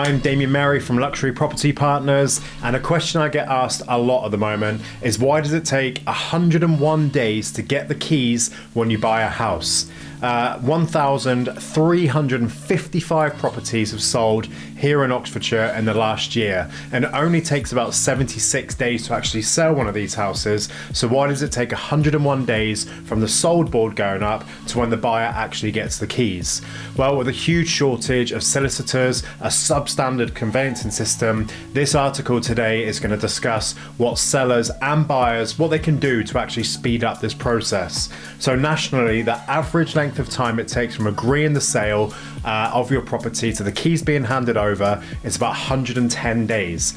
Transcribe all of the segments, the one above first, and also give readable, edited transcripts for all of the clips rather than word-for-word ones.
I'm Damion from Luxury Property Partners, and a question I get asked a lot at the moment is why does it take 101 days to get the keys when you buy a house? 1,355 properties have sold here in Oxfordshire in the last year, and it only takes about 76 days to actually sell one of these houses. So why does it take 101 days from the sold board going up to when the buyer actually gets the keys? Well, with a huge shortage of solicitors, a substandard conveyancing system, this article today is going to discuss what sellers and buyers, what they can do to actually speed up this process. So nationally, the average length of time it takes from agreeing the sale of your property to the keys being handed over is about 110 days,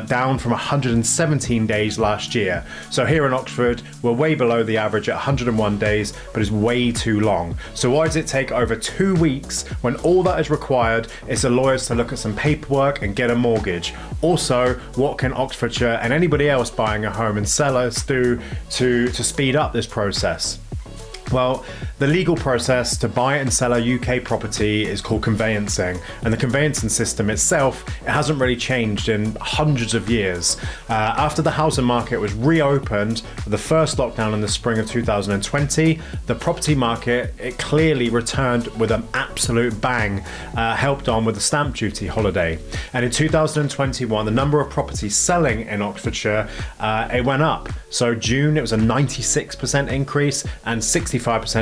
down from 117 days last year. So here in Oxford, we're way below the average at 101 days, but it's way too long. So why does it take over 2 weeks when all that is required is the lawyers to look at some paperwork and get a mortgage? Also, what can Oxfordshire and anybody else buying a home and sellers do to speed up this process? Well, the legal process to buy and sell a UK property is called conveyancing, and the conveyancing system itself, it hasn't really changed in hundreds of years. After the housing market was reopened for the first lockdown in the spring of 2020, the property market, it clearly returned with an absolute bang, helped on with the stamp duty holiday. And in 2021, the number of properties selling in Oxfordshire, it went up. So June, it was a 96% increase and 65%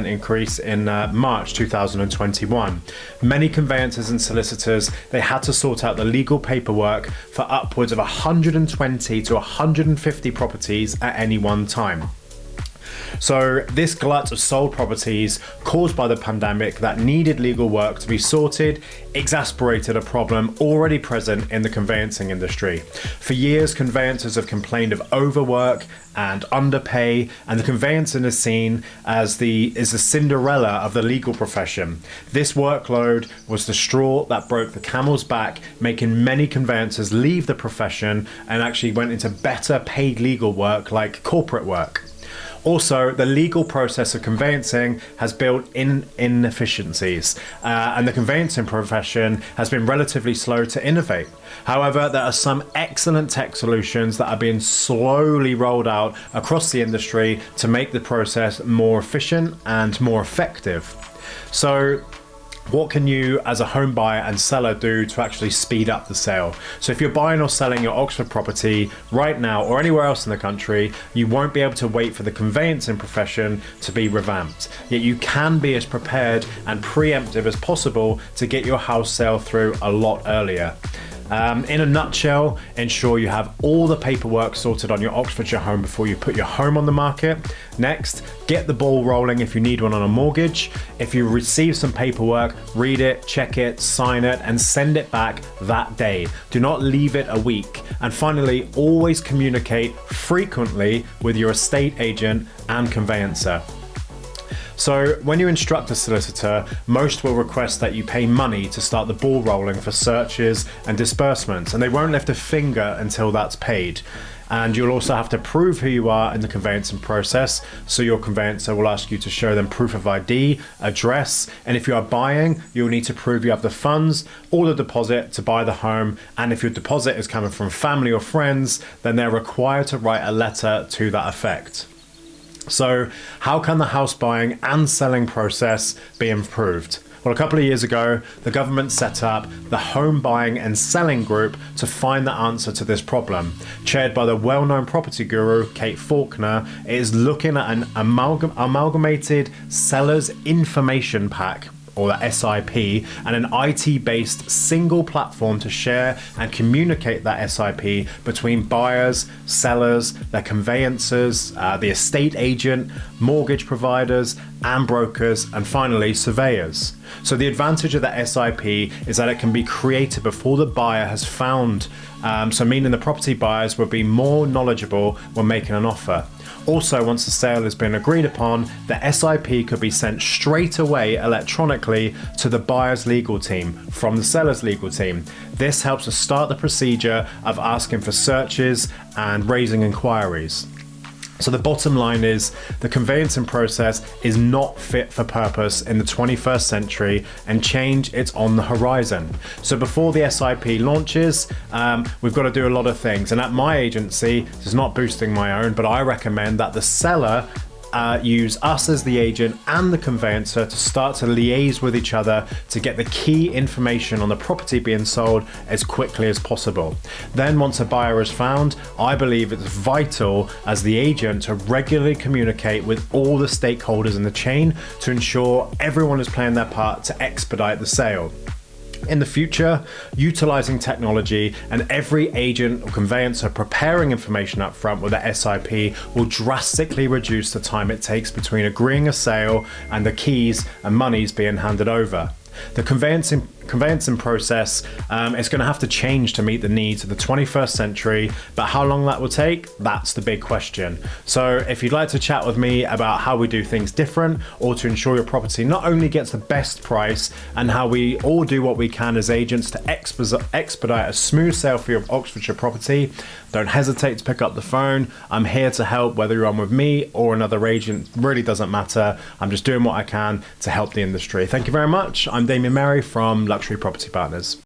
increase in March 2021. Many conveyancers and solicitors, they had to sort out the legal paperwork for upwards of 120 to 150 properties at any one time. So this glut of sold properties caused by the pandemic that needed legal work to be sorted exasperated a problem already present in the conveyancing industry. For years, conveyancers have complained of overwork and underpay, and the conveyancing is seen as the Cinderella of the legal profession. This workload was the straw that broke the camel's back, making many conveyancers leave the profession and actually went into better paid legal work like corporate work. Also, the legal process of conveyancing has built in inefficiencies, and the conveyancing profession has been relatively slow to innovate. However, there are some excellent tech solutions that are being slowly rolled out across the industry to make the process more efficient and more effective. So, what can you as a home buyer and seller do to actually speed up the sale? So if you're buying or selling your Oxford property right now or anywhere else in the country, you won't be able to wait for the conveyancing profession to be revamped. Yet you can be as prepared and preemptive as possible to get your house sale through a lot earlier. In a nutshell, ensure you have all the paperwork sorted on your Oxfordshire home before you put your home on the market. Next, get the ball rolling if you need one on a mortgage. If you receive some paperwork, read it, check it, sign it, and send it back that day. Do not leave it a week. And finally, always communicate frequently with your estate agent and conveyancer. So when you instruct a solicitor, most will request that you pay money to start the ball rolling for searches and disbursements, and they won't lift a finger until that's paid. And you'll also have to prove who you are in the conveyancing process. So your conveyancer will ask you to show them proof of ID, address, and if you are buying, you'll need to prove you have the funds or the deposit to buy the home. And if your deposit is coming from family or friends, then they're required to write a letter to that effect. So how can the house buying and selling process be improved? Well, a couple of years ago, the government set up the Home Buying and Selling Group to find the answer to this problem. Chaired by the well-known property guru, Kate Faulkner, it is looking at an amalgamated seller's information pack, or the SIP, and an IT-based single platform to share and communicate that SIP between buyers, sellers, their conveyancers, the estate agent, mortgage providers, and brokers, and finally surveyors. So the advantage of the SIP is that it can be created before the buyer has found, so meaning the property buyers will be more knowledgeable when making an offer. Also, once the sale has been agreed upon, the SIP could be sent straight away electronically to the buyer's legal team from the seller's legal team. This helps to start the procedure of asking for searches and raising inquiries. So the bottom line is the conveyancing process is not fit for purpose in the 21st century, and change is on the horizon. So before the SIP launches, we've got to do a lot of things. And at my agency, this is not boosting my own, but I recommend that the seller use us as the agent and the conveyancer to start to liaise with each other to get the key information on the property being sold as quickly as possible. Then once a buyer is found, I believe it's vital as the agent to regularly communicate with all the stakeholders in the chain to ensure everyone is playing their part to expedite the sale. In the future, utilizing technology and every agent or conveyancer preparing information up front with a SIP will drastically reduce the time it takes between agreeing a sale and the keys and monies being handed over. The conveyancing process is going to have to change to meet the needs of the 21st century, but how long that will take, that's the big question. So if you'd like to chat with me about how we do things different, or to ensure your property not only gets the best price, and how we all do what we can as agents to expedite a smooth sale for your Oxfordshire property, don't hesitate to pick up the phone. I'm here to help, whether you're on with me or another agent, really doesn't matter. I'm just doing what I can to help the industry. Thank you very much. I'm Damion from Luxury Property Partners.